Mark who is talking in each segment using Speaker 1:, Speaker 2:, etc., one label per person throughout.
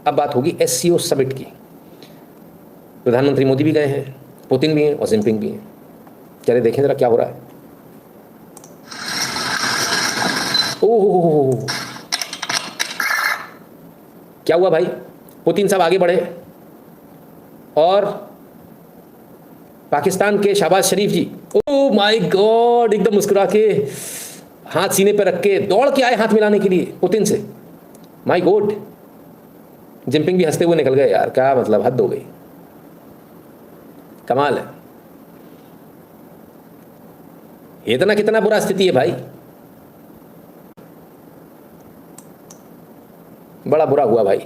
Speaker 1: अब बात होगी SCO समिट की। प्रधानमंत्री मोदी भी गए हैं, पुतिन भी हैं और जिनपिंग भी हैं। चलिए देखें जरा क्या हो रहा है। ओह, क्या हुआ भाई? पुतिन साहब आगे बढ़े और पाकिस्तान के शहबाज शरीफ जी, ओह माय गॉड, एकदम मुस्कुरा के हाथ सीने पर रख के दौड़ के आए हाथ मिलाने के लिए पुतिन से। माय गॉड, जिनपिंग भी हंसते हुए निकल गए। यार क्या मतलब, हद हो गई, कमाल है। इतना कितना बुरा स्थिति है भाई, बड़ा बुरा हुआ भाई।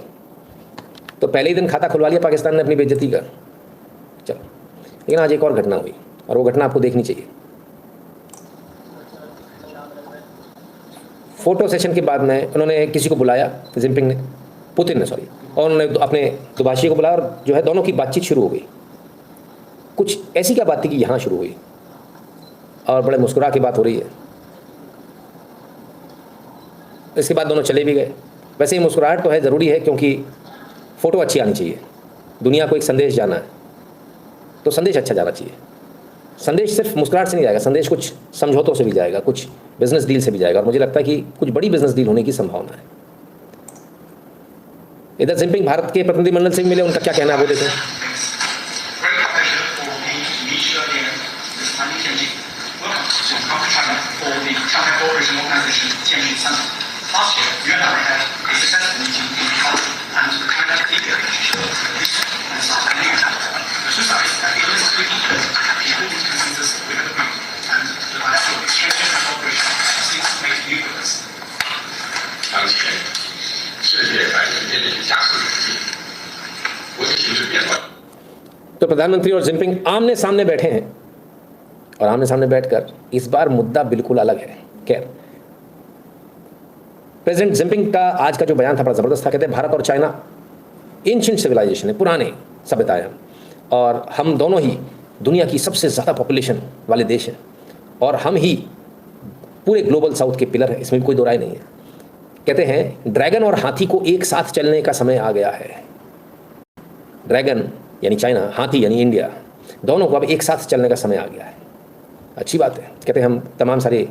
Speaker 1: तो पहले ही दिन खाता खुलवा लिया पाकिस्तान ने अपनी बेइज्जती का। चलो, लेकिन आज एक और घटना हुई और वो घटना आपको देखनी चाहिए। फोटो सेशन के बाद में उन्होंने किसी को बुलाया, जिनपिंग ने, पुतिन ने सॉरी, और उन्होंने अपने दुभाषी को बुलाया और जो है दोनों की बातचीत शुरू हो गई। कुछ ऐसी क्या बात थी कि यहाँ शुरू हुई और बड़े मुस्कुरा के बात हो रही है। इसके बाद दोनों चले भी गए। वैसे ही मुस्कुराहट तो है, ज़रूरी है, क्योंकि फ़ोटो अच्छी आनी चाहिए। दुनिया को एक संदेश जाना है तो संदेश अच्छा जाना चाहिए। संदेश सिर्फ मुस्कुराहट से नहीं जाएगा, संदेश कुछ समझौतों से भी जाएगा, कुछ बिजनेस डील से भी जाएगा, और मुझे लगता है कि कुछ बड़ी बिजनेस डील होने की संभावना है। इधर जिनपिंग भारत के प्रतिनिधिमंडल से भी मिले, उनका क्या कहना है वो देखें। तो प्रधानमंत्री और जिनपिंग आमने सामने बैठे हैं और आमने सामने बैठकर इस बार मुद्दा बिल्कुल अलग है। खैर, प्रेसिडेंट जिनपिंग का आज का जो बयान था बड़ा ज़बरदस्त था। कहते हैं भारत और चाइना एंशिएंट सिविलाइजेशन है, पुराने सभ्यताएं हैं, और हम दोनों ही दुनिया की सबसे ज़्यादा पॉपुलेशन वाले देश हैं, और हम ही पूरे ग्लोबल साउथ के पिलर हैं, इसमें भी कोई दो राय नहीं है। कहते हैं ड्रैगन और हाथी को एक साथ चलने का समय आ गया है। ड्रैगन यानी चाइना, हाथी यानी इंडिया, दोनों को अब एक साथ चलने का समय आ गया है। अच्छी बात है। कहते हैं हम तमाम सारे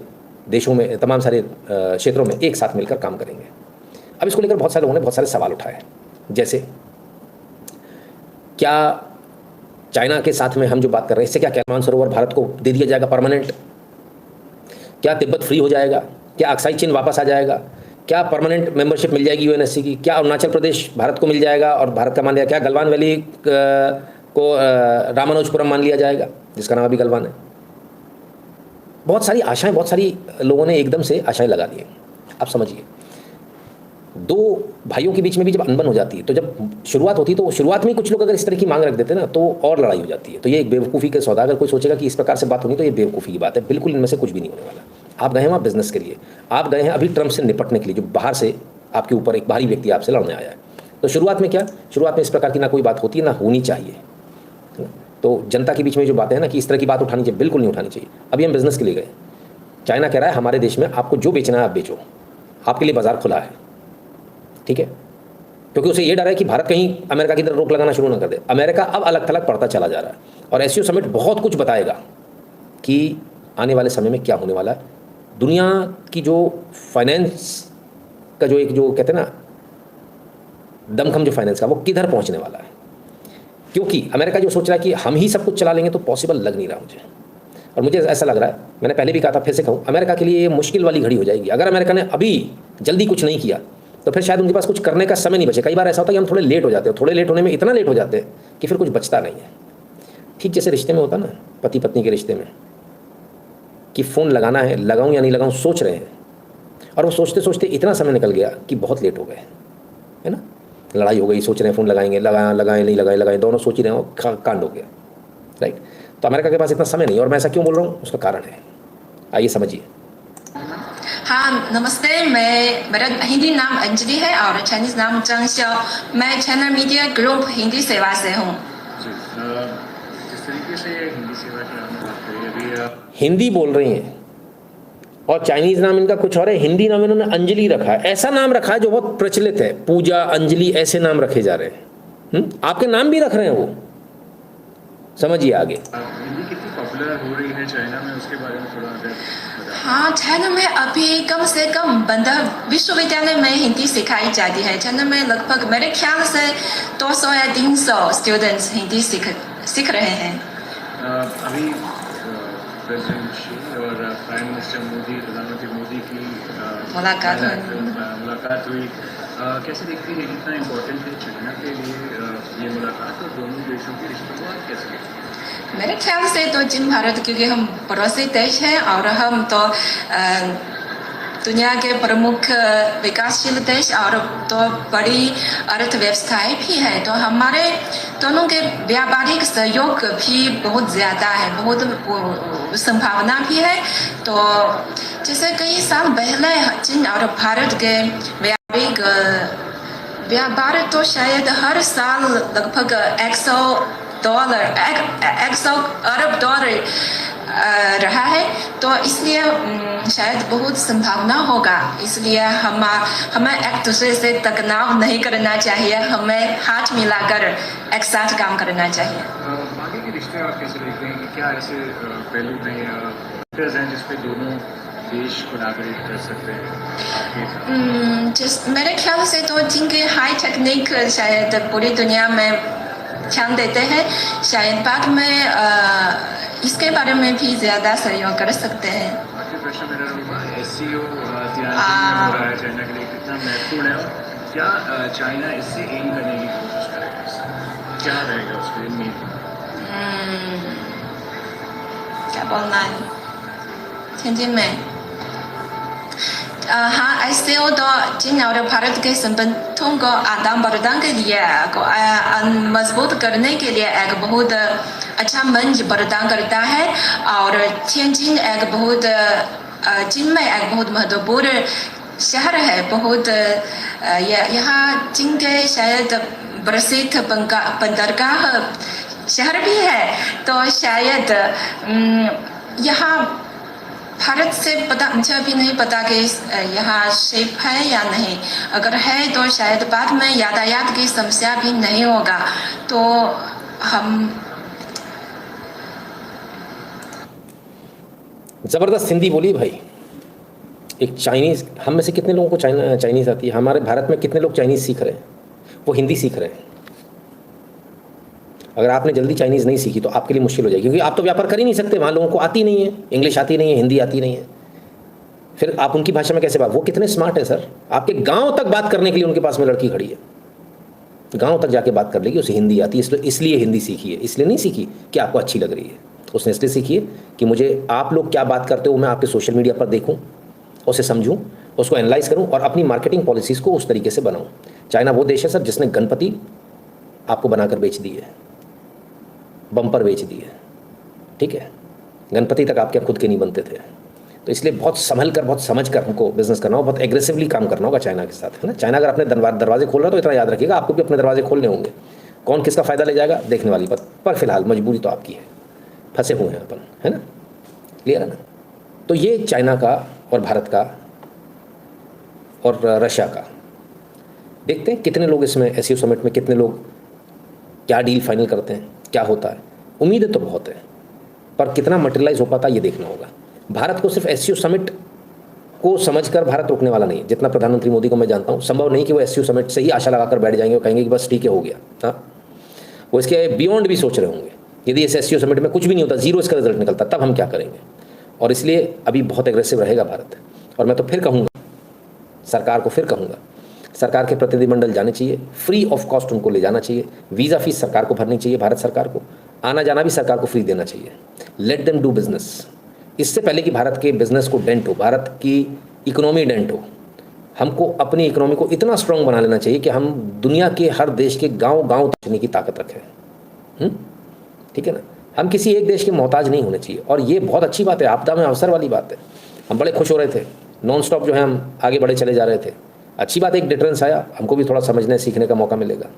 Speaker 1: देशों में, तमाम सारे क्षेत्रों में एक साथ मिलकर काम करेंगे। अब इसको लेकर बहुत सारे लोगों ने बहुत सारे सवाल उठाए, जैसे क्या चाइना के साथ में हम जो बात कर रहे हैं, इससे क्या कैलमान सरोवर भारत को दे दिया जाएगा परमानेंट? क्या तिब्बत फ्री हो जाएगा? क्या अक्साई चीन वापस आ जाएगा? क्या परमानेंट मेंबरशिप मिल जाएगी UNSC की? क्या अरुणाचल प्रदेश भारत को मिल जाएगा और भारत का मान लिया? क्या गलवान वैली को रामानुजपुरम मान लिया जाएगा, जिसका नाम अभी गलवान है? बहुत सारी आशाएं, बहुत सारी लोगों ने एकदम से आशाएं लगा दी। आप समझिए, दो भाइयों के बीच में भी जब अनबन हो जाती है, तो जब शुरुआत होती है तो शुरुआत में कुछ लोग अगर इस तरह की मांग रख देते हैं ना, तो और लड़ाई हो जाती है। तो ये एक बेवकूफ़ी का सौदा। अगर कोई सोचेगा कि इस प्रकार से बात होनी, तो ये बेवकूफ़ी की बात है। बिल्कुल इनमें से कुछ भी नहीं होने वाला। आप गए हैं वहाँ बिजनेस के लिए, आप गए हैं अभी ट्रम्प से निपटने के लिए, जो बाहर से आपके ऊपर एक बाहरी व्यक्ति आपसे लड़ने आया है। तो शुरुआत में क्या, शुरुआत में इस प्रकार की ना कोई बात होती है, ना होनी चाहिए। तो जनता के बीच में जो बातें हैं ना कि इस तरह की बात उठानी चाहिए, बिल्कुल नहीं उठानी चाहिए। अभी हम बिजनेस के लिए गए, चाइना कह रहा है हमारे देश में आपको जो बेचना है आप बेचो, आपके लिए बाजार खुला है, ठीक है, क्योंकि उसे ये डर है कि भारत कहीं अमेरिका की तरफ रोक लगाना शुरू ना कर दे। अमेरिका अब अलग थलग पड़ता चला जा रहा है, और SCO समिट बहुत कुछ बताएगा कि आने वाले समय में क्या होने वाला है। दुनिया की जो फाइनेंस का जो एक, जो कहते हैं ना दमखम जो फाइनेंस का, वो किधर पहुंचने वाला है। क्योंकि अमेरिका जो सोच रहा है कि हम ही सब कुछ चला लेंगे, तो पॉसिबल लग नहीं रहा मुझे। और मुझे ऐसा लग रहा है, मैंने पहले भी कहा था, फिर से कहूँ, अमेरिका के लिए ये मुश्किल वाली घड़ी हो जाएगी। अगर अमेरिका ने अभी जल्दी कुछ नहीं किया तो फिर शायद उनके पास कुछ करने का समय नहीं बचे। कई बार ऐसा होता है कि हम थोड़े लेट हो जाते हैं, थोड़े लेट होने में इतना लेट हो जाते हैं कि फिर कुछ बचता नहीं है। ठीक जैसे रिश्ते में होता ना, पति पत्नी के रिश्ते में, कि फ़ोन लगाना है, लगाऊं या नहीं लगाऊं, सोच रहे हैं, और वो सोचते सोचते इतना समय निकल गया कि बहुत लेट हो गए, है ना। लड़ाई हो गई, सोच रहे हैं फ़ोन लगाएंगे, लगाएं नहीं लगाएं, दोनों सोच ही रहे हो, कांड हो गया, राइट। तो अमेरिका के पास इतना समय नहीं। और मैं ऐसा क्यों बोल रहा हूँ, उसका कारण है, आइए समझिए।
Speaker 2: हाँ नमस्ते, मेरा हिंदी नाम अंजलि है और चाइनीज नाम जंग xiao। मैं चैनल मीडिया ग्रुप हिंदी सेवा से हूँ।
Speaker 3: जिस तरीके से हिंदी सेवा की आपने बात करी, अभी
Speaker 1: हिंदी बोल रही हैं और चाइनीज नाम इनका कुछ और है, हिंदी नाम इन्होंने अंजलि रखा है। ऐसा नाम रखा है जो बहुत प्रचलित है, पूजा, अंजलि, ऐसे नाम रखे जा रहे हैं। आपके नाम भी रख रहे हैं वो, समझिए आगे।
Speaker 3: हिंदी कितनी पॉपुलर हो रही है चाइना में, उसके बारे में थोड़ा अगर बताएं।
Speaker 2: हाँ, चाइना में अभी कम से कम 15 विश्वविद्यालय में हिंदी सिखाई जाती है। चाइना में लगभग मेरे ख्याल से 200 या 300 स्टूडेंट्स हिंदी सीख रहे हैं।
Speaker 3: अभी प्रेसिडेंट शी और प्राइम मिनिस्टर मोदी, प्रधानमंत्री मोदी की मुलाकात हुई। कैसे देखती है, कितना इम्पोर्टेंट है चाइना के लिए ये मुलाकात, और दोनों देशों के रिश्तों को आप कैसे देखते हैं?
Speaker 2: मेरे ख्याल से तो चीन भारत, क्योंकि हम पड़ोसी देश हैं और हम तो दुनिया के प्रमुख विकासशील देश और तो बड़ी अर्थव्यवस्थाएं भी है, तो हमारे दोनों के व्यापारिक सहयोग भी बहुत ज़्यादा है, बहुत संभावना भी है। तो जैसे कई साल पहले चीन और भारत के व्यापारिक व्यापार तो शायद हर साल लगभग 100 अरब डॉलर रहा है, तो इसलिए शायद बहुत संभावना होगा। इसलिए हमें एक दूसरे से तनाव नहीं करना चाहिए, हमें हाथ मिलाकर एक साथ काम करना चाहिए।
Speaker 3: आगे के रिश्ते आप कैसे देखते हैं, कि क्या ऐसे पहलू हैं जिस पे दोनों देश कोलैबोरेट कर सकते हैं आपके?
Speaker 2: मेरे ख्याल से तो जिनके हाई टेक्निक शायद पूरी दुनिया में ध्यान देते हैं, शायद बाद में इसके बारे में भी ज़्यादा सहयोग कर सकते हैं।
Speaker 3: आखिरी प्रश्न मेरा होगा, SCO तियानजिन में हो रहा है, चाइना के लिए कितना महत्वपूर्ण है, और क्या चाइना इससे एम करने की कोशिश करेगा, क्या रहेगा उसके लिए?
Speaker 2: क्या बोलना है हिंदी में? हाँ, SCO तो चीन और भारत के संबंधों को आदान प्रदान के लिए मजबूत करने के लिए एक बहुत अच्छा मंच प्रदान करता है, और तियानजिन एक बहुत चीन में एक बहुत महत्वपूर्ण शहर है। बहुत यहाँ चीन के शायद प्रसिद्ध बंदरगाह शहर भी है, तो शायद यहाँ भारत से पता, मुझे अभी नहीं पता कि यहाँ शिप है या नहीं। अगर है तो शायद बाद में यातायात की समस्या भी नहीं होगा। तो हम
Speaker 1: ज़बरदस्त हिंदी बोली भाई। एक चाइनीज़, हम में से कितने लोगों को चाइनीज़ आती है? हमारे भारत में कितने लोग चाइनीज़ सीख रहे हैं? वो हिंदी सीख रहे हैं। अगर आपने जल्दी चाइनीज़ नहीं सीखी तो आपके लिए मुश्किल हो जाएगी, क्योंकि आप तो व्यापार कर ही नहीं सकते, वहाँ लोगों को आती नहीं है, इंग्लिश आती नहीं है, हिंदी आती नहीं है, फिर आप उनकी भाषा में कैसे बात? वो कितने स्मार्ट है सर, आपके गांव तक बात करने के लिए उनके पास में लड़की खड़ी है, गांव तक जाके बात कर लेगी, उसे हिंदी आती है, इसलिए हिंदी सीखी है। इसलिए नहीं सीखी कि आपको अच्छी लग रही है, उसने इसलिए सीखी है कि मुझे आप लोग क्या बात करते हो मैं आपके सोशल मीडिया पर देखूँ, उसे समझूँ, उसको एनालाइज करूँ और अपनी मार्केटिंग पॉलिसीज़ को उस तरीके से बनाऊँ। चाइना वो देश है सर जिसने गणपति आपको बनाकर बेच दी है, बम्पर बेच दी है, ठीक है, गणपति तक आपके खुद के नहीं बनते थे। तो इसलिए बहुत संभल कर, बहुत समझ कर हमको बिजनेस करना होगा, बहुत एग्रेसिवली काम करना होगा चाइना के साथ, है ना। चाइना अगर अपने दरवाजे खोल रहा है तो इतना याद रखिएगा आपको भी अपने दरवाजे खोलने होंगे। कौन किसका फ़ायदा ले जाएगा देखने वाली बात, पर फिलहाल मजबूरी तो आपकी है, फंसे हुए हैं अपन, है ना, क्लियर है ना। तो ये चाइना का और भारत का और रशिया का, देखते हैं कितने लोग इसमें SCO समिट में, कितने लोग क्या डील फाइनल करते हैं, क्या होता है। उम्मीदें तो बहुत है, पर कितना मटेरियलाइज हो पाता है ये देखना होगा। भारत को सिर्फ SCO समिट को समझकर भारत रुकने वाला नहीं है, जितना प्रधानमंत्री मोदी को मैं जानता हूँ। संभव नहीं कि वो SCO समिट से ही आशा लगाकर बैठ जाएंगे और कहेंगे कि बस ठीक है, हो गया। हाँ, वो इसके बियॉन्ड भी सोच रहे होंगे, यदि इस SCO समिट में कुछ भी नहीं होता, जीरो इसका रिजल्ट निकलता, तब हम क्या करेंगे। और इसलिए अभी बहुत एग्रेसिव रहेगा भारत। और मैं तो फिर कहूँगा, सरकार को फिर कहूँगा, सरकार के प्रतिनिधिमंडल जाने चाहिए, फ्री ऑफ कॉस्ट उनको ले जाना चाहिए, वीज़ा फीस सरकार को भरनी चाहिए, भारत सरकार को आना जाना भी सरकार को फ्री देना चाहिए। लेट देम डू बिजनेस, इससे पहले कि भारत के बिजनेस को डेंट हो, भारत की इकोनॉमी डेंट हो। हमको अपनी इकोनॉमी को इतना स्ट्रांग बना लेना चाहिए कि हम दुनिया के हर देश के गांव गांव तक जाने की ताकत रखें। ठीक है ना, हम किसी एक देश के मोहताज नहीं होने चाहिए। और ये बहुत अच्छी बात है, आपदा में अवसर वाली बात है। हम बड़े खुश हो रहे थे, नॉन स्टॉप जो है हम आगे बढ़े चले जा रहे थे। अच्छी बात है, एक डिफरेंस आया, हमको भी थोड़ा समझने सीखने का मौका मिलेगा।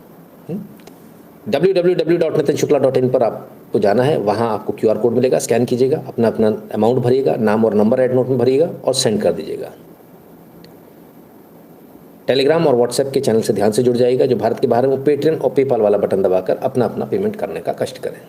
Speaker 1: www.nitinshukla.in पर आपको जाना है, वहाँ आपको QR कोड मिलेगा, स्कैन कीजिएगा, अपना अपना अमाउंट भरिएगा, नाम और नंबर एड नोट में भरिएगा और सेंड कर दीजिएगा। टेलीग्राम और व्हाट्सएप के चैनल से ध्यान से जुड़ जाइएगा। जो भारत के बाहर है वो पेटीएम और पेपाल वाला बटन दबाकर अपना अपना पेमेंट करने का कष्ट करें।